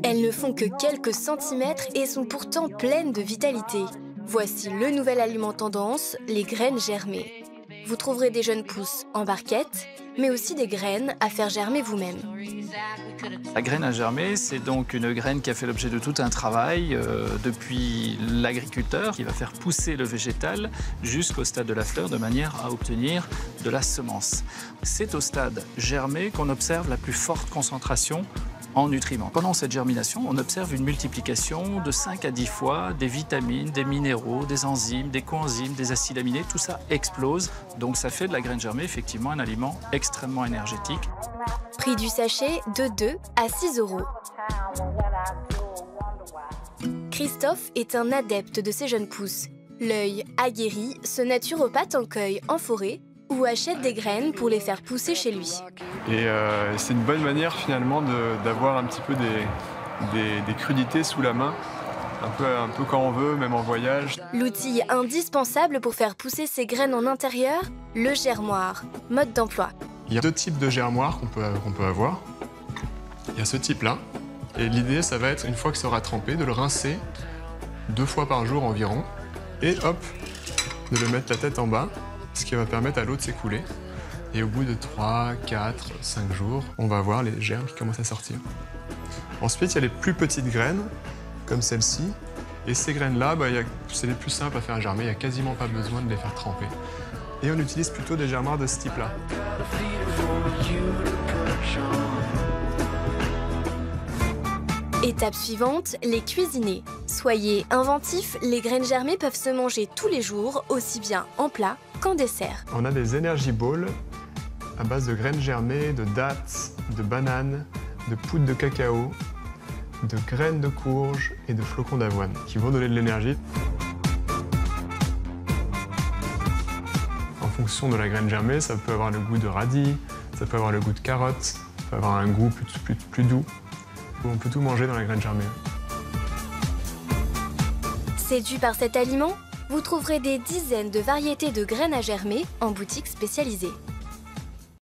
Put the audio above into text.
Elles ne font que quelques centimètres et sont pourtant pleines de vitalité. Voici le nouvel aliment tendance, les graines germées. Vous trouverez des jeunes pousses en barquette, mais aussi des graines à faire germer vous-même. La graine à germer, c'est donc une graine qui a fait l'objet de tout un travail depuis l'agriculteur qui va faire pousser le végétal jusqu'au stade de la fleur de manière à obtenir de la semence. C'est au stade germé qu'on observe la plus forte concentration en nutriments. Pendant cette germination, on observe une multiplication de 5 à 10 fois des vitamines, des minéraux, des enzymes, des coenzymes, des acides aminés. Tout ça explose. Donc ça fait de la graine germée effectivement un aliment extrêmement énergétique. Prix du sachet de 2 à 6 €. Christophe est un adepte de ces jeunes pousses. L'œil aguerri, ce naturopathe en cueille en forêt ou achète des graines pour les faire pousser chez lui. Et c'est une bonne manière finalement d'avoir un petit peu des crudités sous la main, un peu quand on veut, même en voyage. L'outil indispensable pour faire pousser ces graines en intérieur, le germoir. Mode d'emploi. Il y a 2 types de germoirs qu'on peut avoir. Il y a ce type-là, et l'idée ça va être, une fois que ça aura trempé, de le rincer 2 fois par jour environ, et hop, de le mettre la tête en bas, ce qui va permettre à l'eau de s'écouler. Et au bout de 3, 4, 5 jours, on va voir les germes qui commencent à sortir. Ensuite, il y a les plus petites graines, comme celle-ci. Et ces graines-là, c'est les plus simples à faire germer, il n'y a quasiment pas besoin de les faire tremper. Et on utilise plutôt des germoirs de ce type-là. Étape suivante, les cuisiner. Soyez inventifs, les graines germées peuvent se manger tous les jours, aussi bien en plat qu'en dessert. On a des energy balls à base de graines germées, de dattes, de bananes, de poudre de cacao, de graines de courge et de flocons d'avoine qui vont donner de l'énergie. En fonction de la graine germée, ça peut avoir le goût de radis, ça peut avoir le goût de carotte, ça peut avoir un goût plus doux. On peut tout manger dans la graine germée. Séduit par cet aliment, vous trouverez des dizaines de variétés de graines à germer en boutique spécialisée.